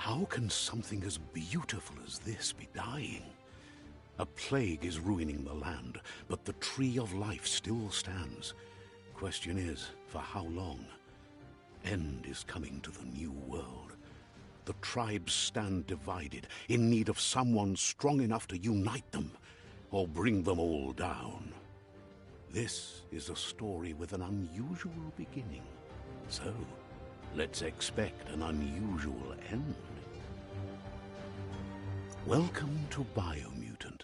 How can something as beautiful as this be dying? A plague is ruining the land, but the tree of life still stands. Question is, for how long? End is coming to the new world. The tribes stand divided, in need of someone strong enough to unite them, or bring them all down. This is a story with an unusual beginning. So, let's expect an unusual end. Welcome to Biomutant.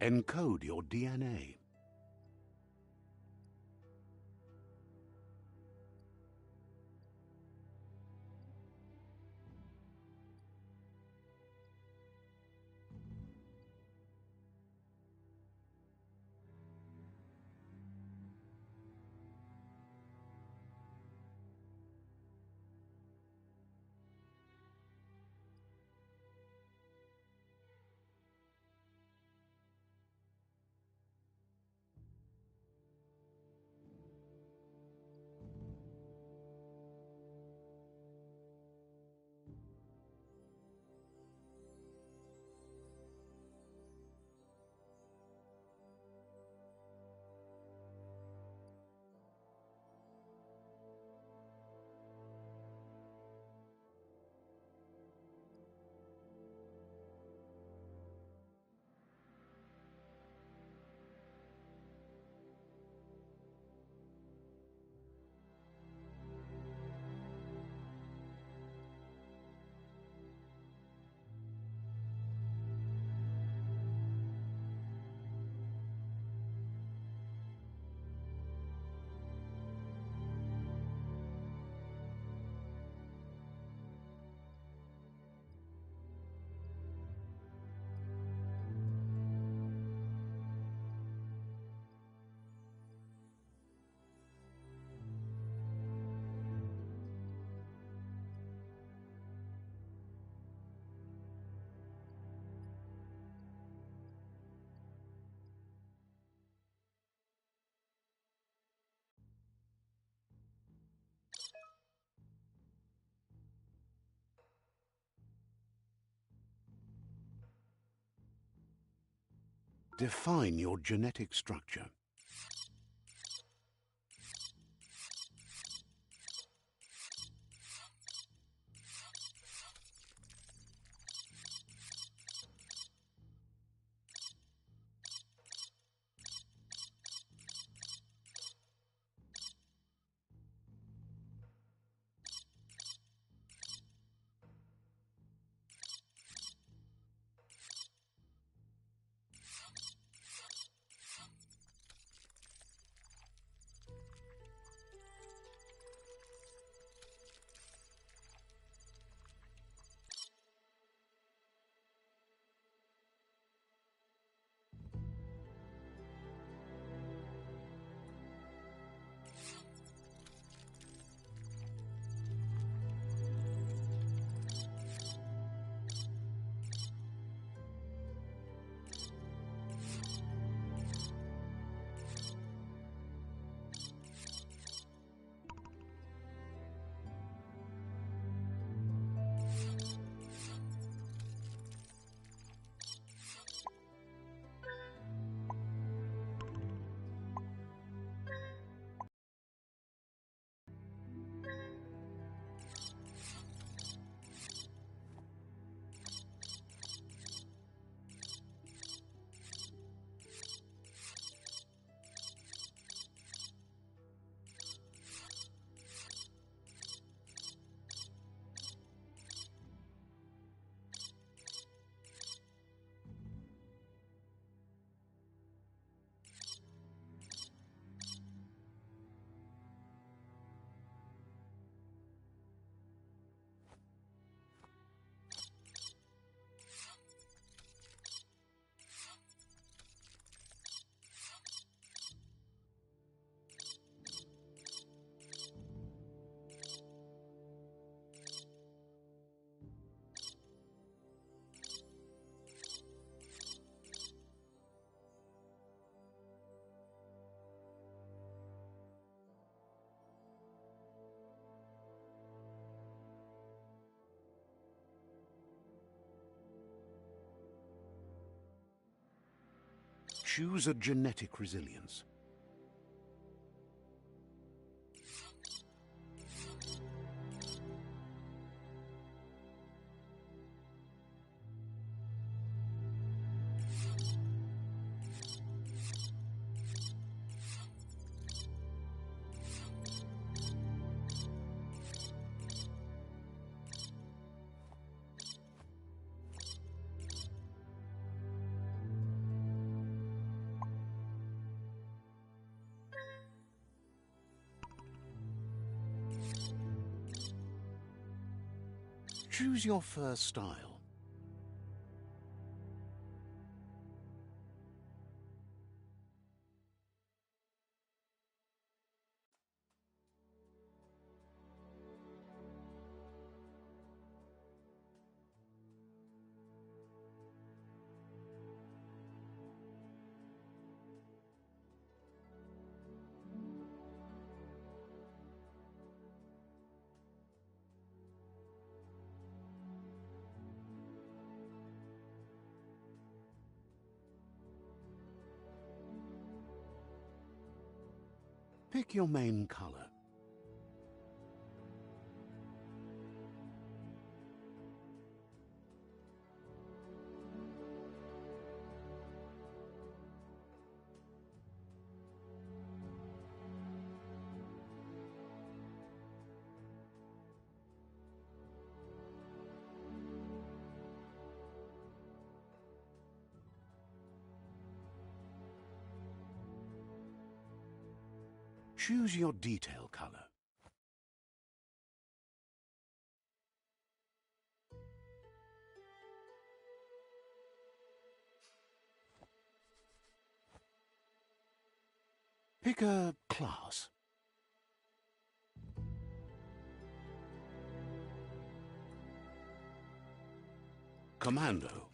Encode your DNA. Define your genetic structure. Choose a genetic resilience. Choose your first style. Pick your main color. Choose your detail color. Pick a class. Commando.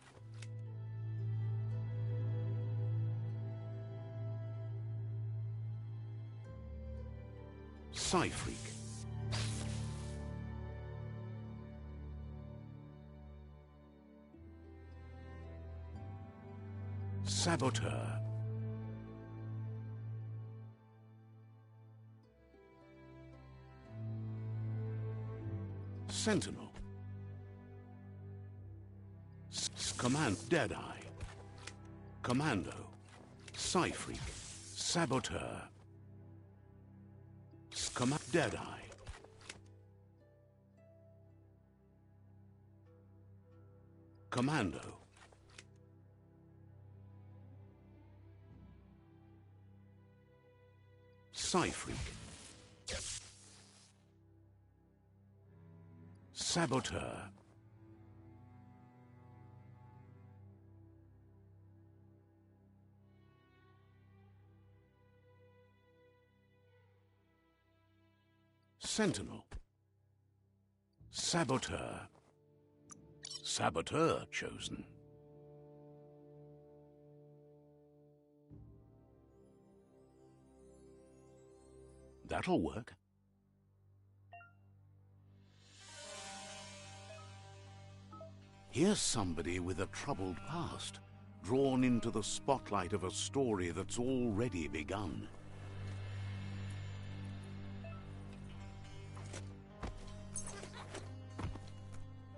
Psy-Freak. Saboteur. Sentinel. Deadeye. Commando. Psy-Freak. Saboteur. Deadeye. Commando. Psy-Freak. Saboteur. Sentinel. Saboteur. Saboteur chosen. That'll work. Here's somebody with a troubled past, drawn into the spotlight of a story that's already begun.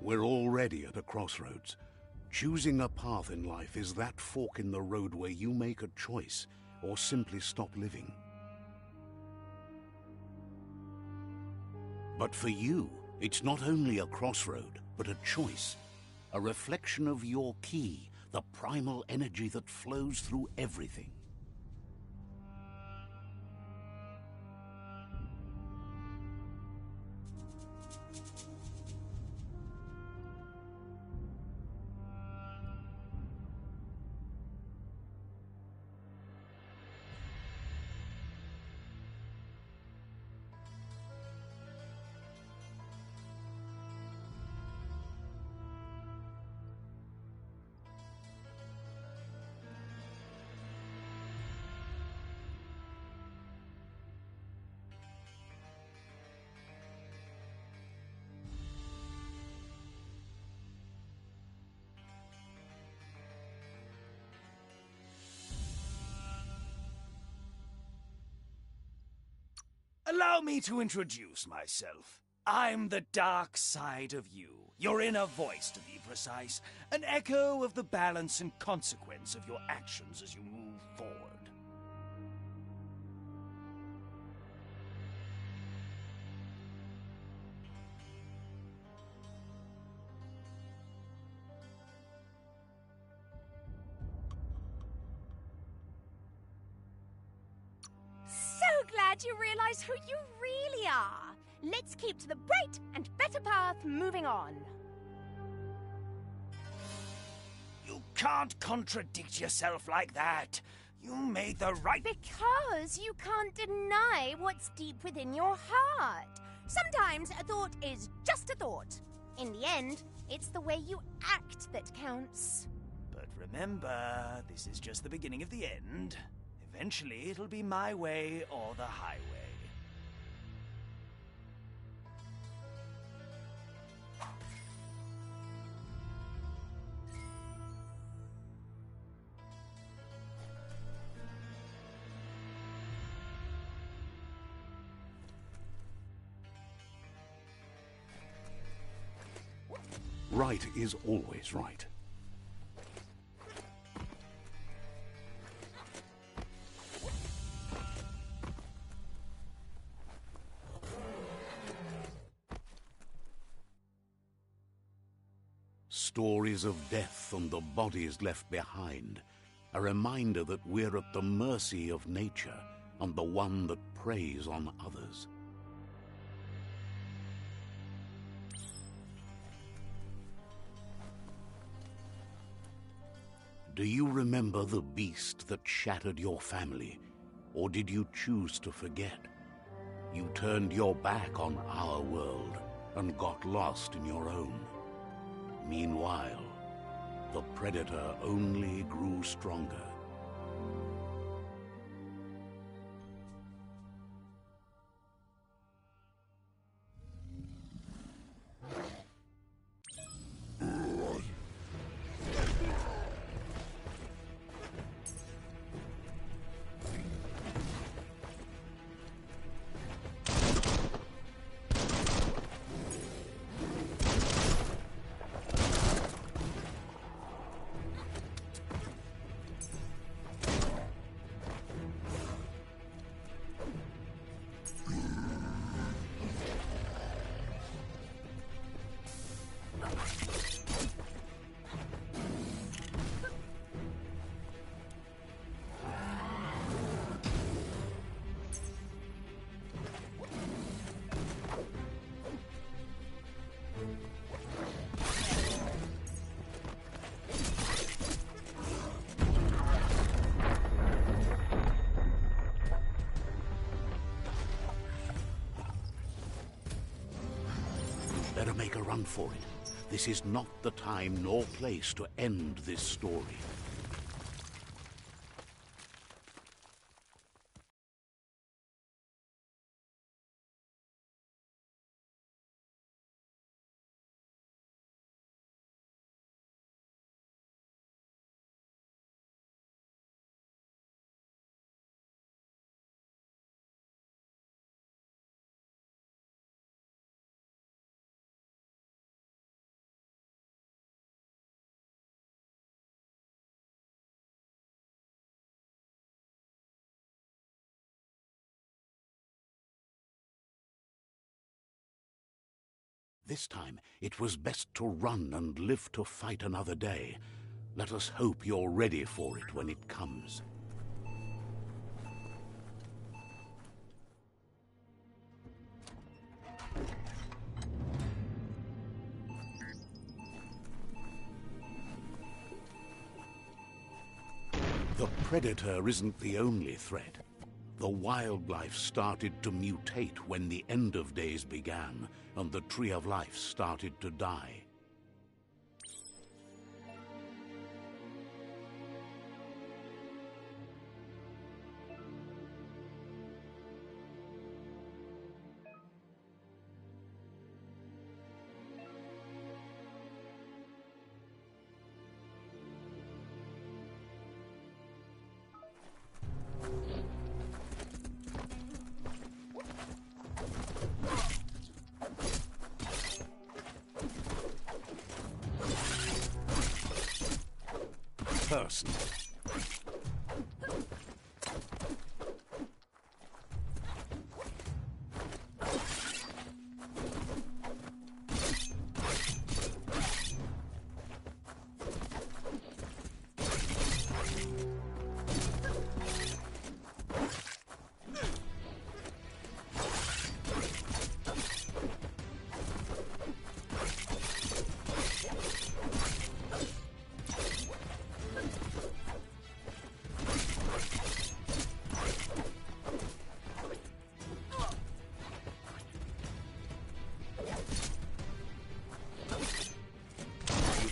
We're already at a crossroads. Choosing a path in life is that fork in the road where you make a choice or simply stop living. But for you, it's not only a crossroad, but a choice. A reflection of your key, the primal energy that flows through everything. Allow me to introduce myself. I'm the dark side of you. Your inner voice, to be precise. An echo of the balance and consequence of your actions as you move forward. So glad you realize who you really are. Let's keep to the bright and better path moving on. You can't contradict yourself like that. You made the right... Because you can't deny what's deep within your heart. Sometimes a thought is just a thought. In the end, it's the way you act that counts. But remember, this is just the beginning of the end. Eventually, it'll be my way or the highway. Right is always right. Stories of death and the bodies left behind. A reminder that we're at the mercy of nature and the one that preys on others. Do you remember the beast that shattered your family, or did you choose to forget? You turned your back on our world and got lost in your own. Meanwhile, the predator only grew stronger. Better make a run for it. This is not the time nor place to end this story. This time, it was best to run and live to fight another day. Let us hope you're ready for it when it comes. The predator isn't the only threat. The wildlife started to mutate when the end of days began, and the Tree of Life started to die. person.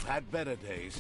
Had better days.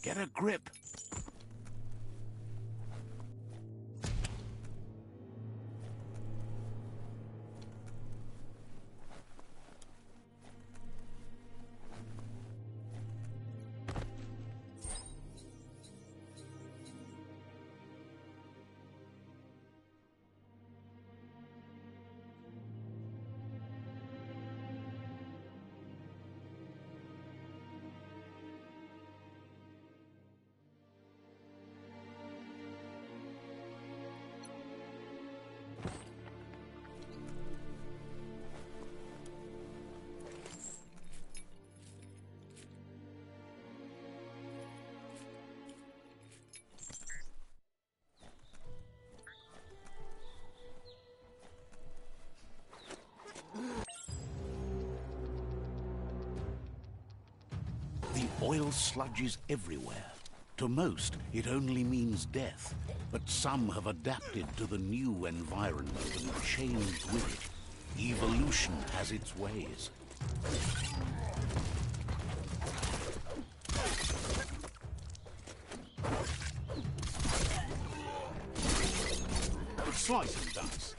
Get a grip. The oil sludges everywhere. To most, it only means death, but some have adapted to the new environment and changed with it. Evolution has its ways. Slice and dice.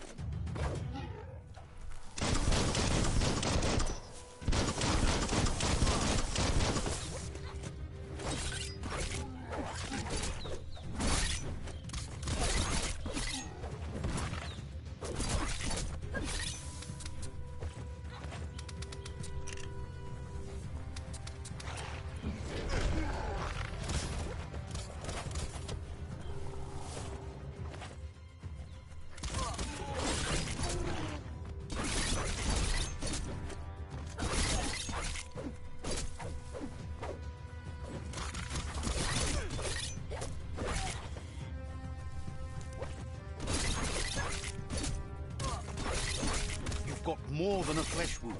Got more than a flesh wound.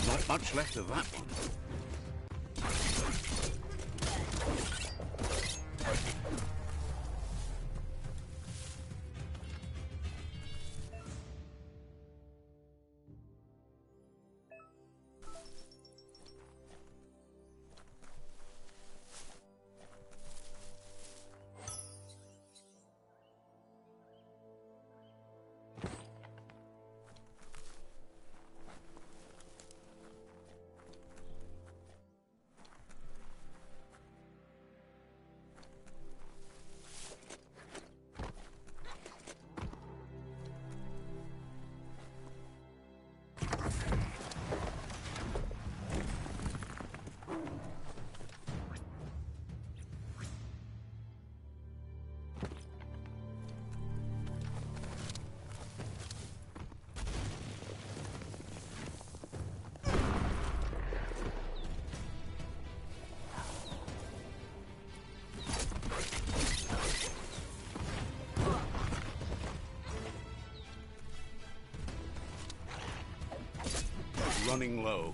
Not much left of that one. running low.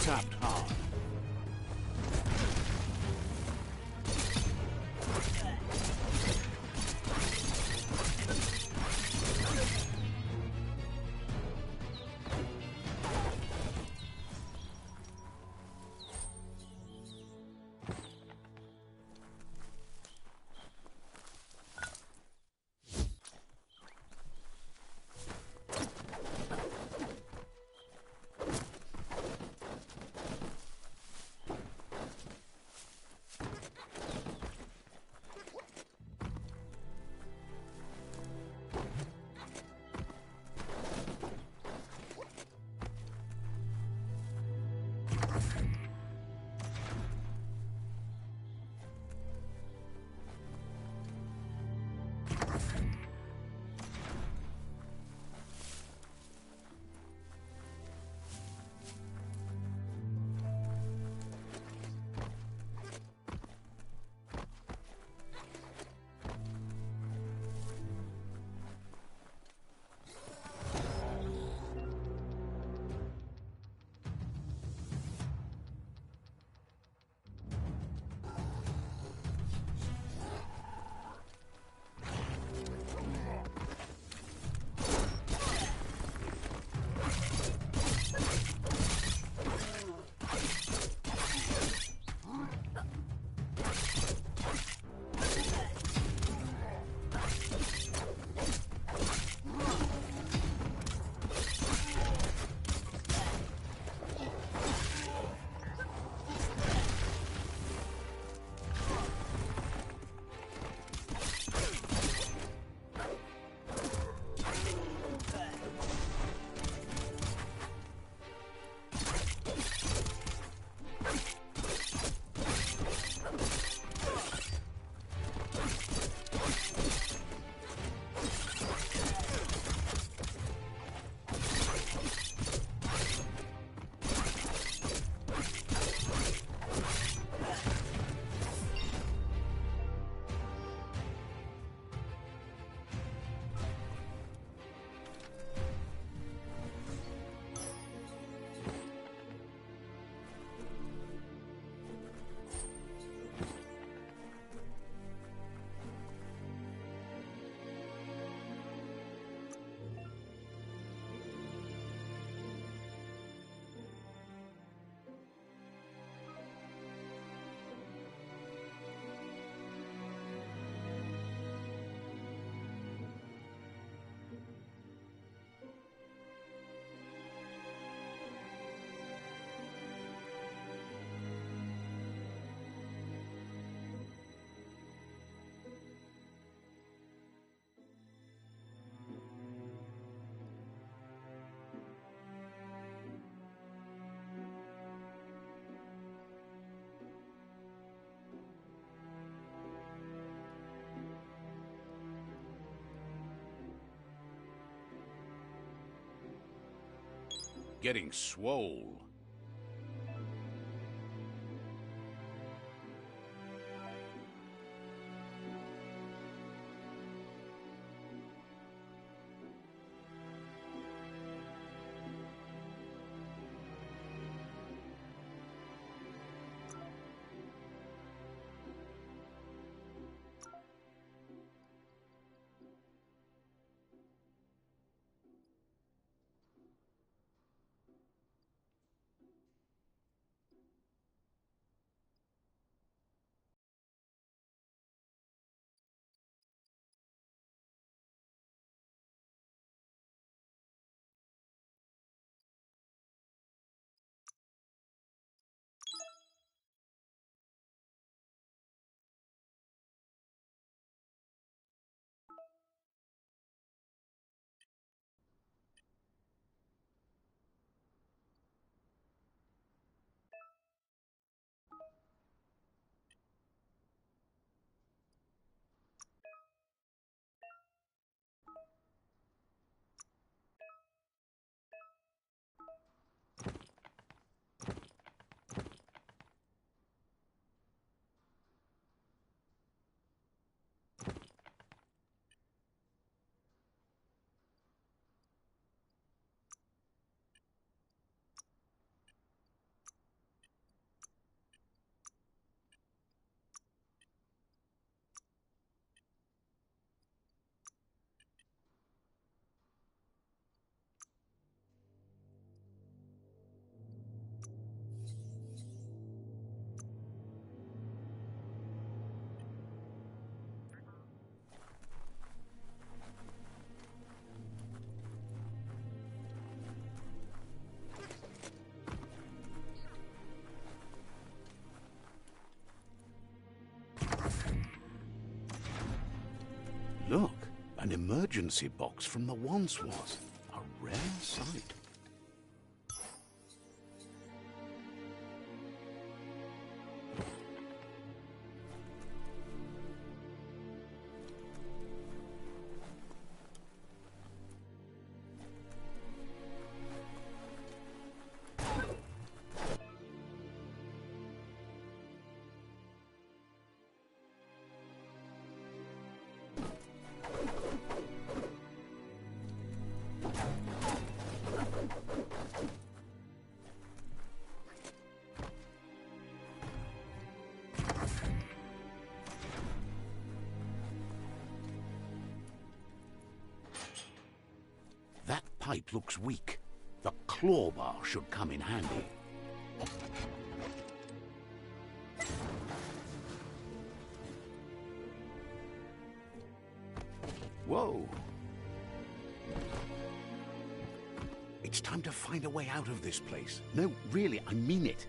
Tapped hard. Getting swole. emergency box from the once was. A rare sight. That pipe looks weak. The claw bar should come in handy. Whoa! It's time to find a way out of this place. No, really, I mean it.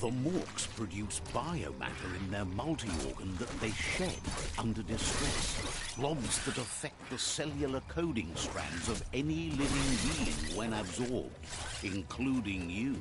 The Morks produce biomatter in their multi-organ that they shed under distress. Blobs that affect the cellular coding strands of any living being when absorbed, including you.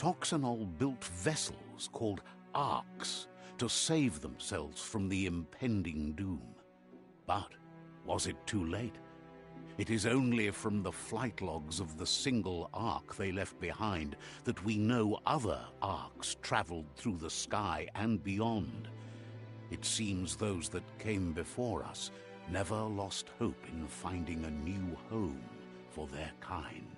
Toxanol built vessels called arks to save themselves from the impending doom. But was it too late? It is only from the flight logs of the single ark they left behind that we know other arks traveled through the sky and beyond. It seems those that came before us never lost hope in finding a new home for their kind.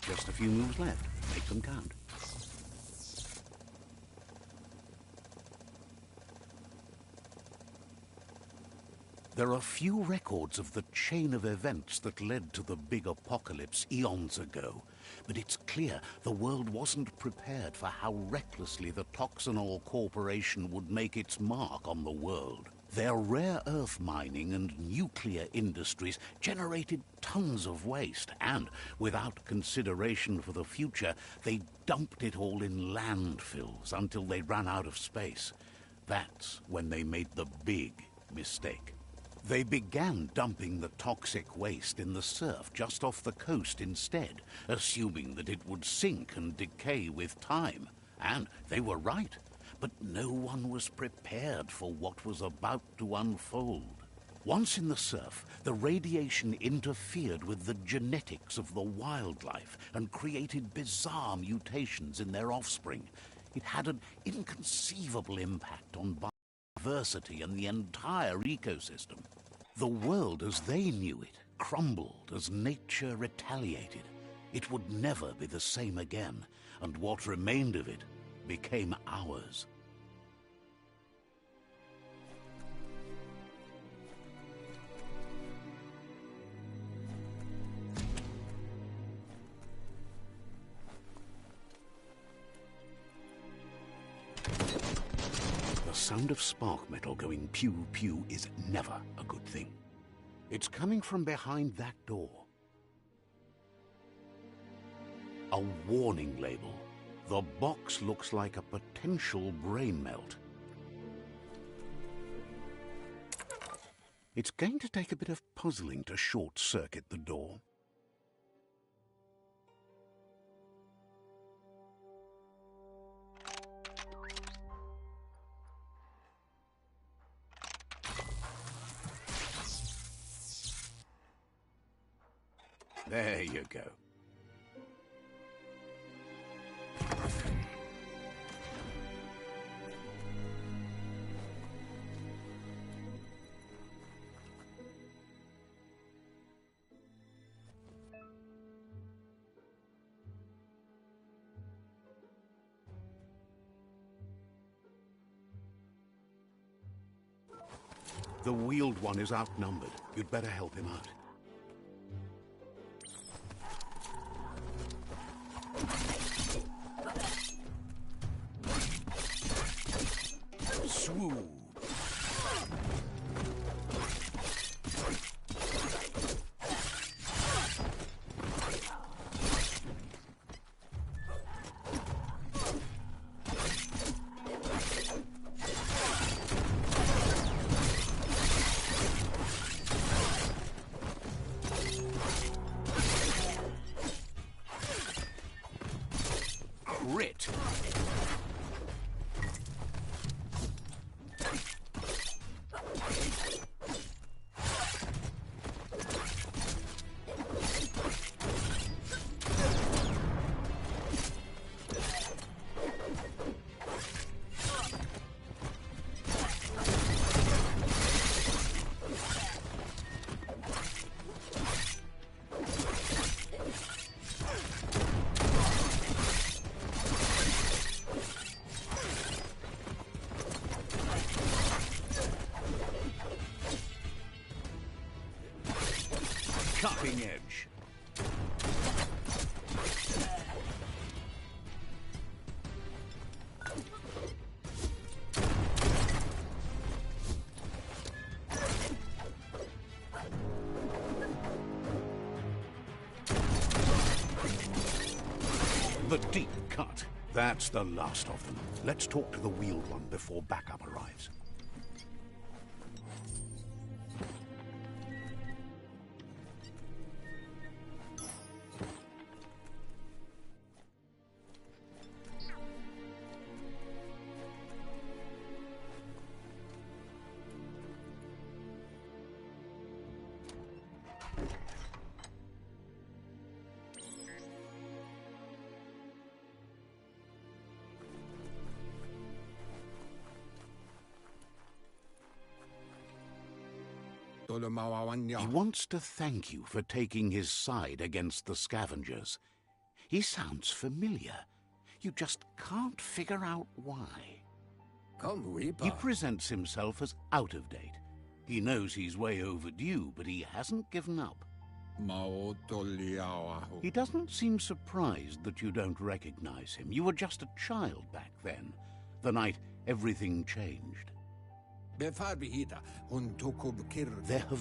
Just a few moves left. Make them count. There are few records of the chain of events that led to the big apocalypse eons ago, but it's clear the world wasn't prepared for how recklessly the Toxanol Corporation would make its mark on the world. Their rare earth mining and nuclear industries generated tons of waste, and without consideration for the future, they dumped it all in landfills until they ran out of space. That's when they made the big mistake. They began dumping the toxic waste in the surf just off the coast instead, assuming that it would sink and decay with time. And they were right. But no one was prepared for what was about to unfold. Once in the surf, the radiation interfered with the genetics of the wildlife and created bizarre mutations in their offspring. It had an inconceivable impact on biodiversity and the entire ecosystem. The world as they knew it crumbled as nature retaliated. It would never be the same again, and what remained of it became ours. The sound of spark metal going pew-pew is never a good thing. It's coming from behind that door. A warning label. The box looks like a potential brain melt. It's going to take a bit of puzzling to short-circuit the door. There you go. The wheeled one is outnumbered. You'd better help him out. Swoop. Crit. Cutting edge. The deep cut. That's the last of them. Let's talk to the wheeled one before backup arrives. He wants to thank you for taking his side against the scavengers. He sounds familiar. You just can't figure out why. He presents himself as out of date. He knows he's way overdue, but he hasn't given up. He doesn't seem surprised that you don't recognize him. You were just a child back then, the night everything changed. There have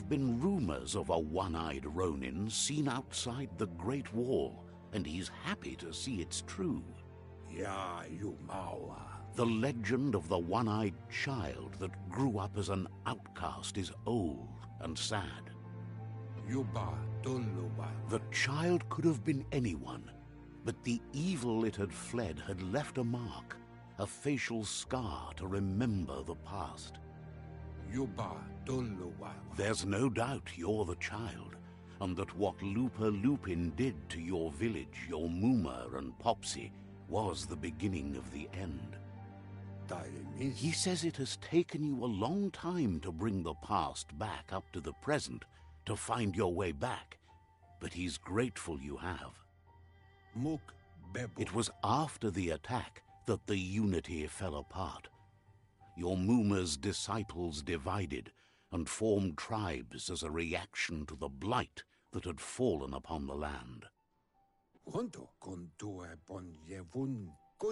been rumors of a one-eyed Ronin seen outside the Great Wall, and he's happy to see it's true. The legend of the one-eyed child that grew up as an outcast is old and sad. The child could have been anyone, but the evil it had fled had left a mark, a facial scar to remember the past. There's no doubt you're the child, and that what Lupa Lupin did to your village, your Muma and Popsy, was the beginning of the end. He says it has taken you a long time to bring the past back up to the present, to find your way back, but he's grateful you have. It was after the attack that the unity fell apart. Your Muma's disciples divided and formed tribes as a reaction to the blight that had fallen upon the land.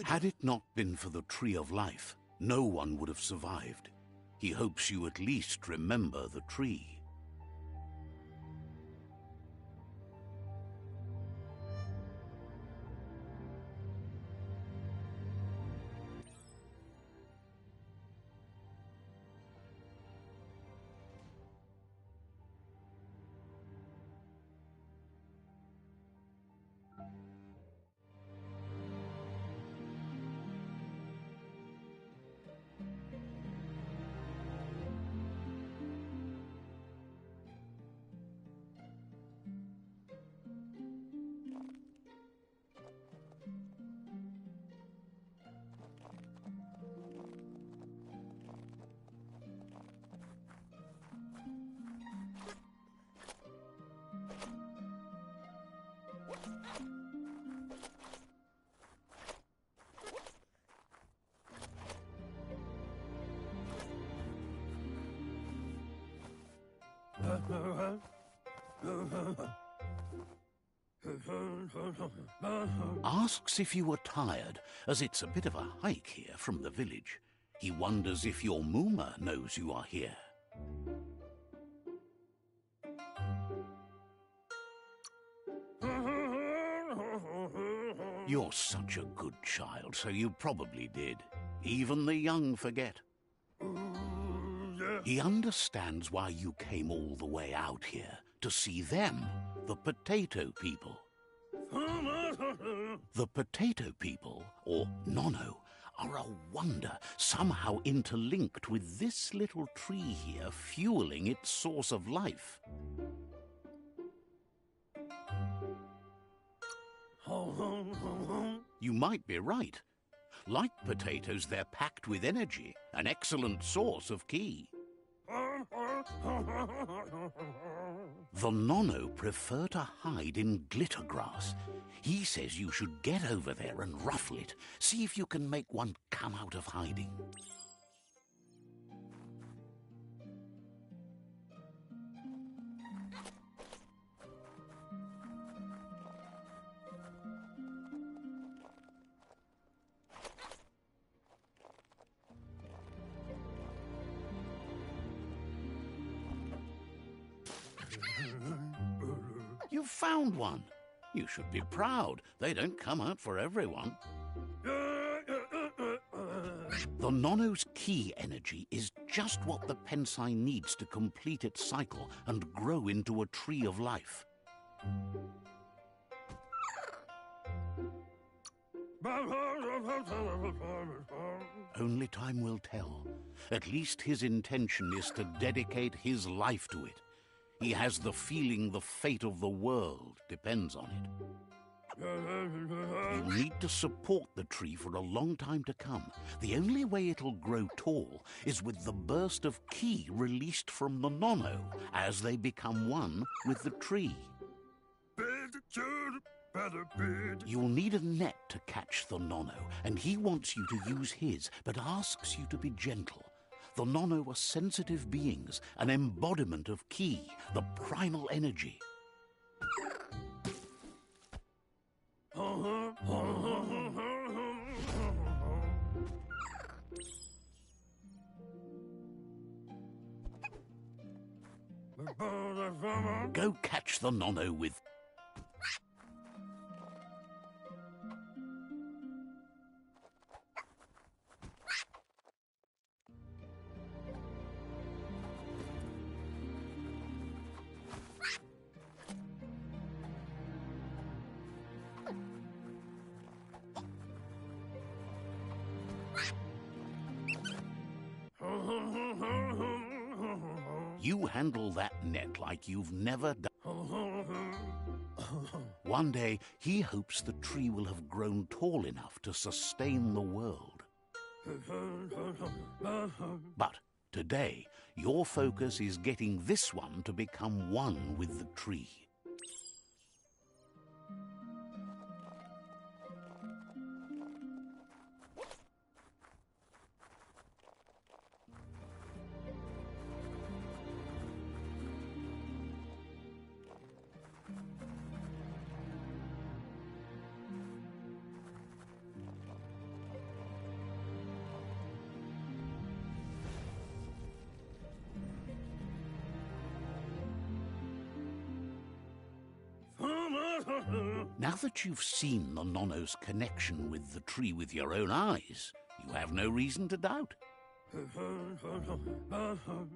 Had it not been for the Tree of Life, no one would have survived. He hopes you at least remember the tree. Asks if you were tired, as it's a bit of a hike here from the village. He wonders if your Muma knows you are here. You're such a good child, so you probably did. Even the young forget. He understands why you came all the way out here, to see them, the potato people. The potato people, or Nono, are a wonder, somehow interlinked with this little tree here, fueling its source of life. You might be right. Like potatoes, they're packed with energy, an excellent source of ki. The Nono prefer to hide in glitter grass. He says you should get over there and ruffle it. See if you can make one come out of hiding. You've found one. You should be proud. They don't come out for everyone. The Nono's key energy is just what the Pensai needs to complete its cycle and grow into a tree of life. Only time will tell. At least his intention is to dedicate his life to it. He has the feeling the fate of the world depends on it. You need to support the tree for a long time to come. The only way it'll grow tall is with the burst of ki released from the Nono as they become one with the tree. You'll need a net to catch the Nono, and he wants you to use his, but asks you to be gentle. The Nono are sensitive beings, an embodiment of ki, the primal energy. Go catch the Nono with... You handle that net like you've never done. One day, he hopes the tree will have grown tall enough to sustain the world. But today, your focus is getting this one to become one with the tree. Now that you've seen the Nono's connection with the tree with your own eyes, you have no reason to doubt.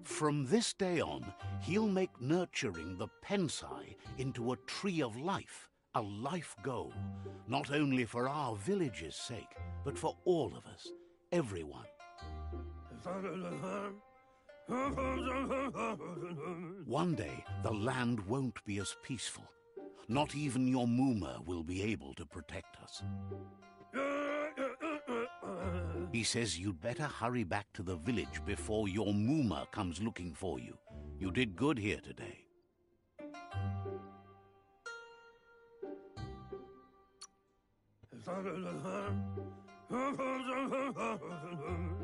From this day on, he'll make nurturing the Pensai into a tree of life, a life goal, not only for our village's sake, but for all of us, everyone. One day, the land won't be as peaceful. Not even your Muma will be able to protect us. He says you'd better hurry back to the village before your Muma comes looking for you. You did good here today.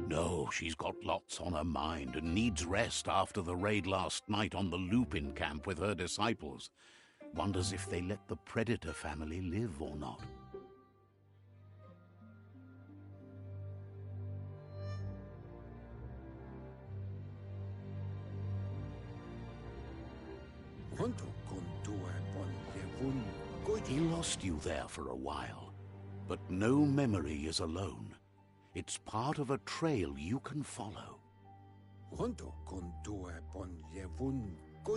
No, she's got lots on her mind and needs rest after the raid last night on the Lupin camp with her disciples. Wonders if they let the Predator family live or not. He lost you there for a while, but no memory is alone. It's part of a trail you can follow.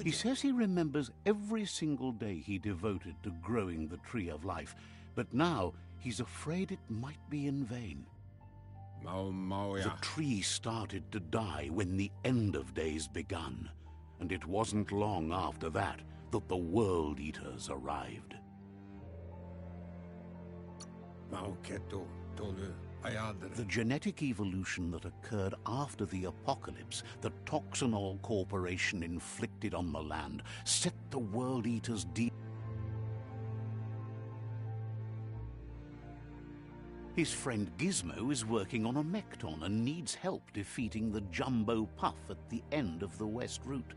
He says he remembers every single day he devoted to growing the Tree of Life, but now he's afraid it might be in vain. The tree started to die when the end of days begun, and it wasn't long after that that the World Eaters arrived. The genetic evolution that occurred after the apocalypse that Toxanol Corporation inflicted on the land set the World Eaters deep. His friend Gizmo is working on a Mekton and needs help defeating the Jumbo Puff at the end of the West Route.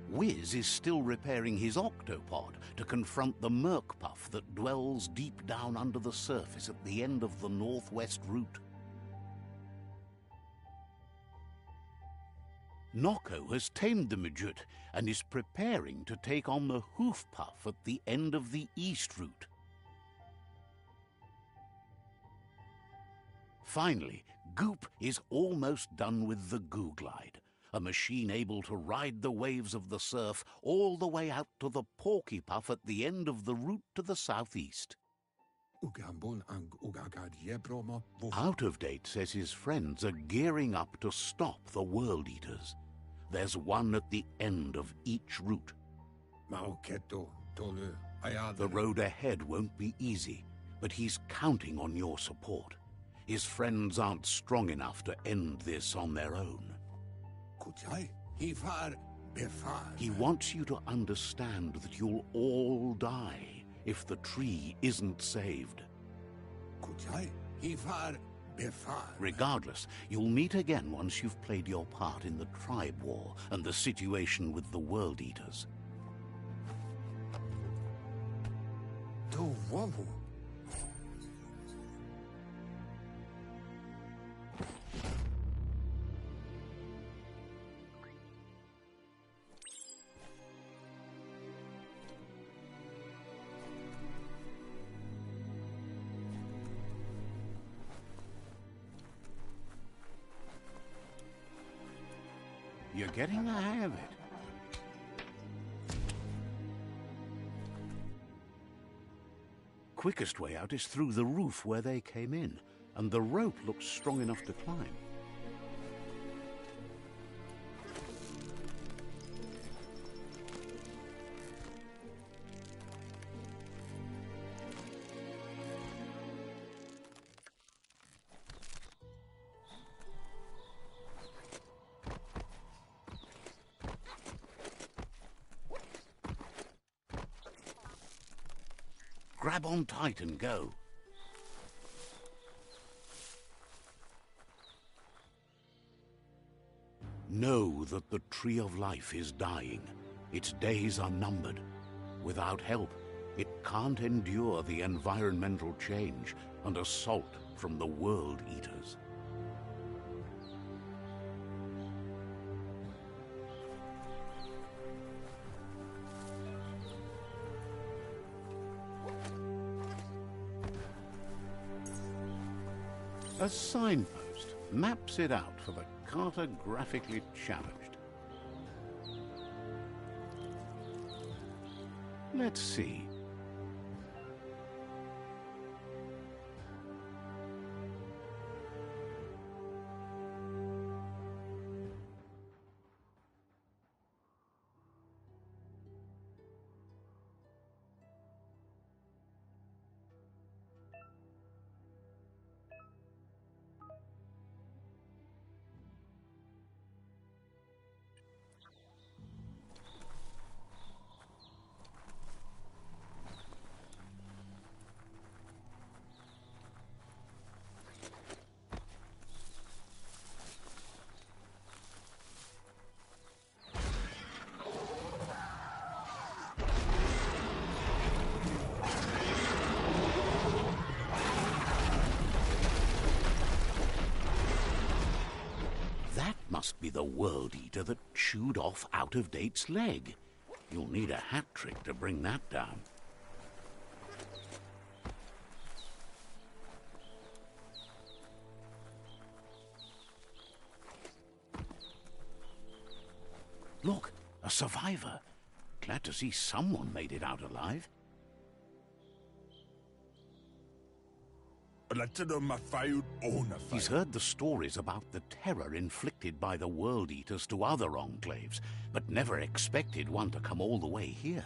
Wiz is still repairing his octopod to confront the Merc Puff that dwells deep down under the surface at the end of the Northwest Route. Nocco has tamed the midget and is preparing to take on the hoof puff at the end of the east route. Finally, Goop is almost done with the Goo Glide, a machine able to ride the waves of the surf all the way out to the Porky Puff at the end of the route to the southeast. Out of Date says his friends are gearing up to stop the World Eaters. There's one at the end of each route. The road ahead won't be easy, but he's counting on your support. His friends aren't strong enough to end this on their own. He wants you to understand that you'll all die if the tree isn't saved. Regardless, you'll meet again once you've played your part in the tribe war and the situation with the World Eaters. You're getting the hang of it. Quickest way out is through the roof where they came in, and the rope looks strong enough to climb. Grab on tight and go. Know that the Tree of Life is dying. Its days are numbered. Without help, it can't endure the environmental change and assault from the World Eaters. A signpost maps it out for the cartographically challenged. Let's see. Must be the World Eater that chewed off Out of Date's leg. You'll need a hat trick to bring that down. Look, a survivor. Glad to see someone made it out alive. He's heard the stories about the terror inflicted by the World Eaters to other enclaves, but never expected one to come all the way here.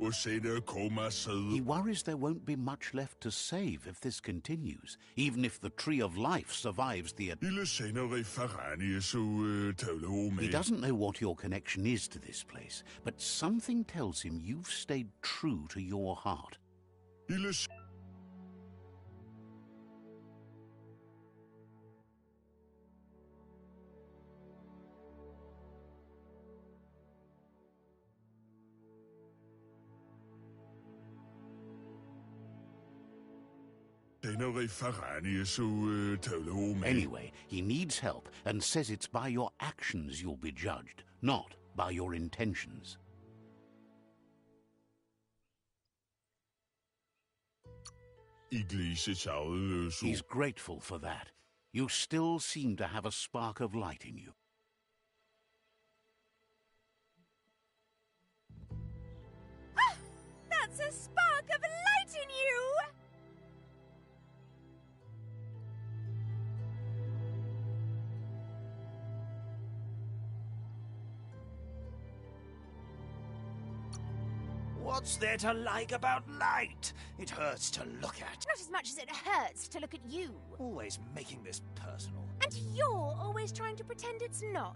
He worries there won't be much left to save if this continues, even if the Tree of Life survives the... He doesn't know what your connection is to this place, but something tells him you've stayed true to your heart. Anyway, he needs help and says it's by your actions you'll be judged, not by your intentions. He's grateful for that. You still seem to have a spark of light in you. Ah! That's a spark of light in you! What's there to like about light? It hurts to look at. Not as much as it hurts to look at you. Always making this personal. And you're always trying to pretend it's not.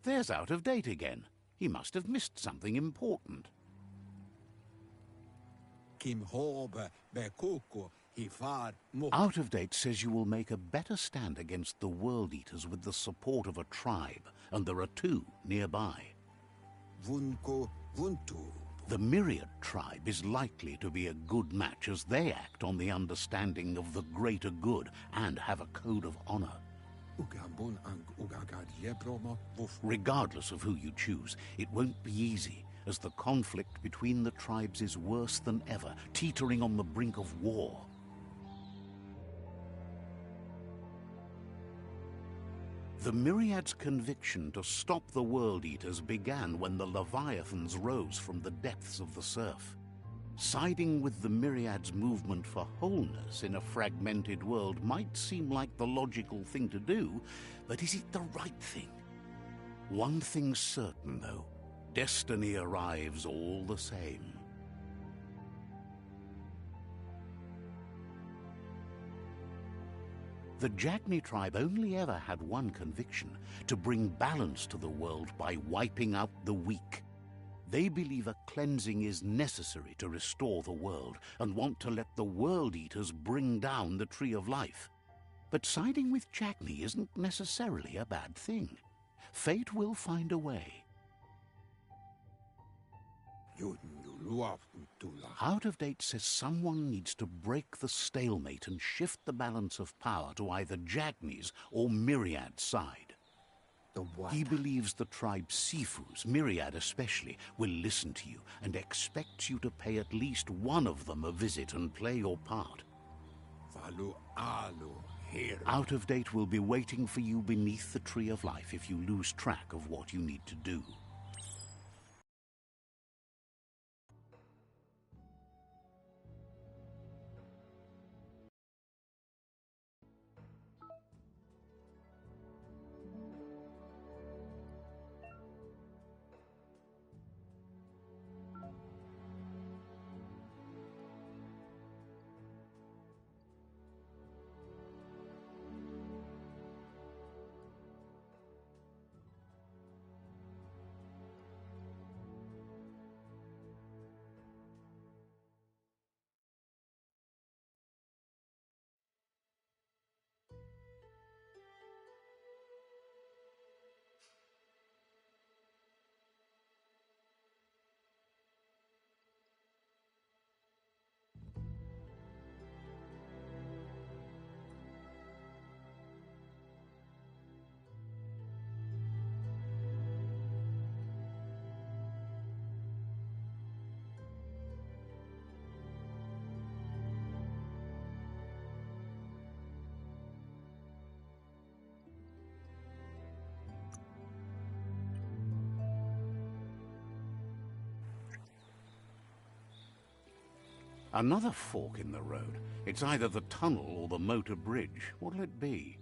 There's Out of Date again. He must have missed something important. Out of Date says you will make a better stand against the World Eaters with the support of a tribe, and there are two nearby. The Myriad tribe is likely to be a good match as they act on the understanding of the greater good and have a code of honor. Regardless of who you choose, it won't be easy, as the conflict between the tribes is worse than ever, teetering on the brink of war. The Myriad's conviction to stop the World Eaters began when the Leviathans rose from the depths of the surf. Siding with the Myriad's movement for wholeness in a fragmented world might seem like the logical thing to do, but is it the right thing? One thing's certain, though. Destiny arrives all the same. The Jagni tribe only ever had one conviction: to bring balance to the world by wiping out the weak. They believe a cleansing is necessary to restore the world, and want to let the World Eaters bring down the Tree of Life. But siding with Jagni isn't necessarily a bad thing. Fate will find a way. Out of Date says someone needs to break the stalemate and shift the balance of power to either Jagni's or Myriad's side. He believes the tribe Sifus, Myriad especially, will listen to you and expects you to pay at least one of them a visit and play your part. Out of Date will be waiting for you beneath the Tree of Life if you lose track of what you need to do. Another fork in the road. It's either the tunnel or the motor bridge. What'll it be?